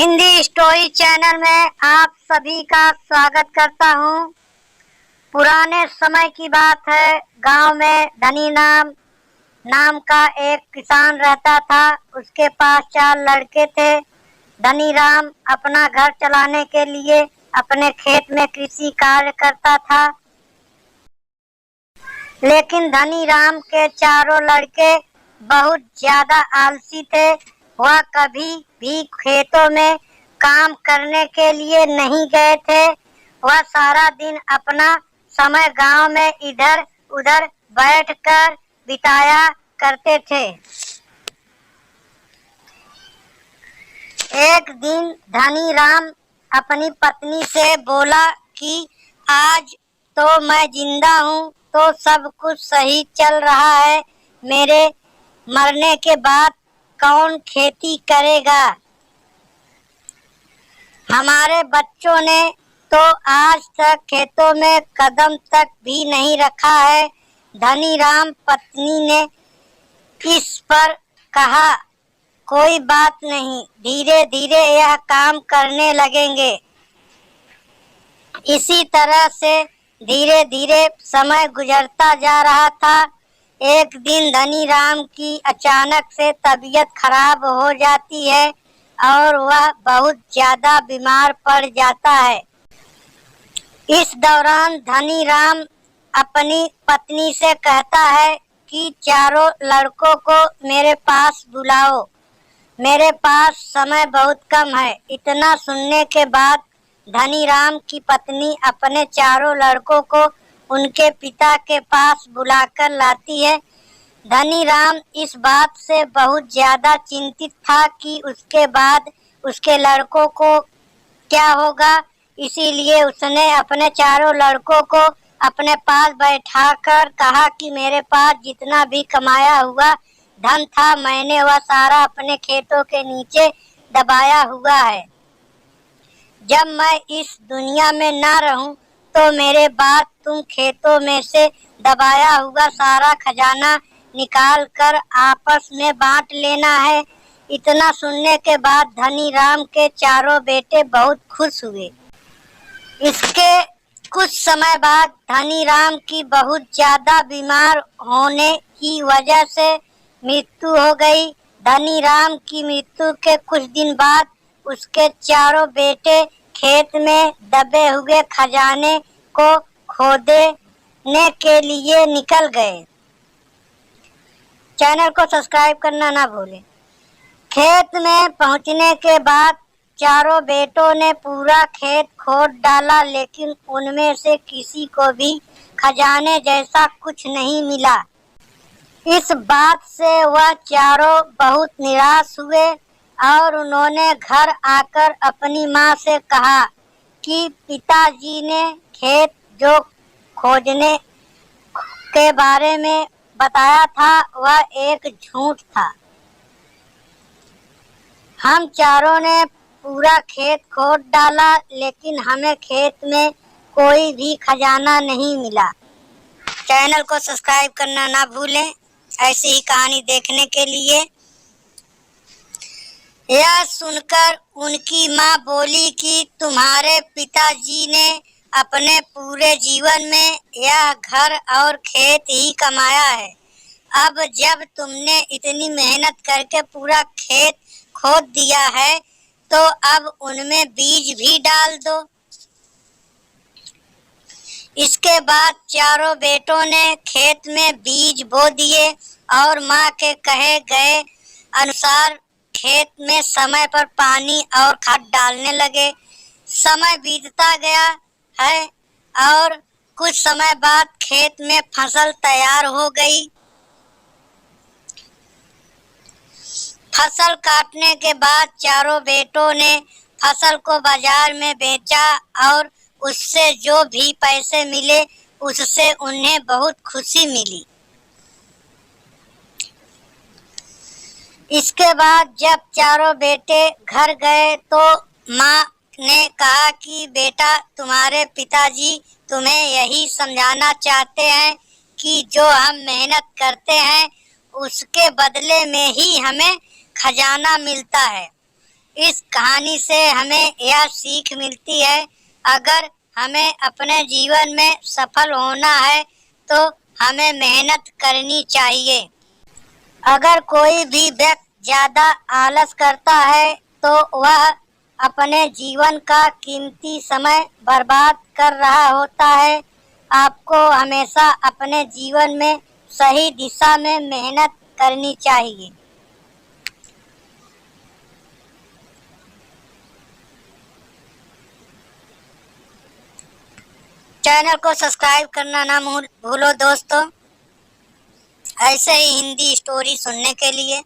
Hindi story channel में आप सभी का स्वागत करता हूँ। पुराने समय की बात है। गांव में धनी नाम का एक किसान रहता था। उसके पास 4 लड़के थे। धनी राम अपना घर चलाने के लिए अपने खेत में कृषि कार्य करता था, लेकिन धनी राम के चारों लड़के बहुत ज्यादा आलसी थे। वह कभी भी खेतों में काम करने के लिए नहीं गए थे। वह सारा दिन अपना समय गांव में इधर उधर बैठकर बिताया करते थे। एक दिन धनी राम अपनी पत्नी से बोला कि आज तो मैं जिंदा हूँ तो सब कुछ सही चल रहा है। मेरे मरने के बाद कौन खेती करेगा? हमारे बच्चों ने तो आज तक खेतों में कदम तक भी नहीं रखा है। धनी राम पत्नी ने इस पर कहा, कोई बात नहीं, धीरे धीरे यह काम करने लगेंगे। इसी तरह से धीरे धीरे समय गुजरता जा रहा था। एक दिन धनी राम की अचानक से तबीयत खराब हो जाती है और वह बहुत ज्यादा बीमार पड़ जाता है। इस दौरान धनी राम अपनी पत्नी से कहता है कि चारों लड़कों को मेरे पास बुलाओ, मेरे पास समय बहुत कम है। इतना सुनने के बाद धनी राम की पत्नी अपने चारों लड़कों को उनके पिता के पास बुलाकर लाती है। धनी राम इस बात से बहुत ज्यादा चिंतित था कि उसके बाद उसके लड़कों को क्या होगा। इसीलिए उसने अपने चारों लड़कों को अपने पास बैठाकर कहा कि मेरे पास जितना भी कमाया हुआ धन था, मैंने वह सारा अपने खेतों के नीचे दबाया हुआ है। जब मैं इस दुनिया में ना रहूं तो मेरे बाद तुम खेतों में से दबाया हुआ सारा खजाना निकाल कर आपस में बांट लेना है। इतना सुनने के बाद धनी राम के चारों बेटे बहुत खुश हुए। इसके कुछ समय बाद धनी राम की बहुत ज्यादा बीमार होने की वजह से मृत्यु हो गई। धनी राम की मृत्यु के कुछ दिन बाद उसके चारों बेटे खेत में दबे हुए खजाने को खोदने के लिए निकल गए। चैनल को सब्सक्राइब करना ना भूलें। खेत में पहुंचने के बाद चारों बेटों ने पूरा खेत खोद डाला, लेकिन उनमें से किसी को भी खजाने जैसा कुछ नहीं मिला। इस बात से वह चारों बहुत निराश हुए और उन्होंने घर आकर अपनी माँ से कहा कि पिताजी ने खेत जो खोजने के बारे में बताया था वह एक झूठ था। हम चारों ने पूरा खेत खोद डाला, लेकिन हमें खेत में कोई भी खजाना नहीं मिला। चैनल को सब्सक्राइब करना ना भूलें ऐसी ही कहानी देखने के लिए। यह सुनकर उनकी माँ बोली कि तुम्हारे पिताजी ने अपने पूरे जीवन में यह घर और खेत ही कमाया है। अब जब तुमने इतनी मेहनत करके पूरा खेत खोद दिया है तो अब उनमें बीज भी डाल दो। इसके बाद चारों बेटों ने खेत में बीज बो दिए और माँ के कहे गए अनुसार खेत में समय पर पानी और खाद डालने लगे। समय बीतता गया है और कुछ समय बाद खेत में फसल तैयार हो गई। फसल काटने के बाद चारों बेटों ने फसल को बाजार में बेचा और उससे जो भी पैसे मिले उससे उन्हें बहुत खुशी मिली। इसके बाद जब चारों बेटे घर गए तो माँ ने कहा कि बेटा, तुम्हारे पिताजी तुम्हें यही समझाना चाहते हैं कि जो हम मेहनत करते हैं उसके बदले में ही हमें खजाना मिलता है। इस कहानी से हमें यह सीख मिलती है, अगर हमें अपने जीवन में सफल होना है तो हमें मेहनत करनी चाहिए। अगर कोई भी व्यक्ति ज्यादा आलस करता है तो वह अपने जीवन का कीमती समय बर्बाद कर रहा होता है। आपको हमेशा अपने जीवन में सही दिशा में मेहनत करनी चाहिए। चैनल को सब्सक्राइब करना ना भूलो दोस्तों, ऐसे ही हिंदी स्टोरी सुनने के लिए।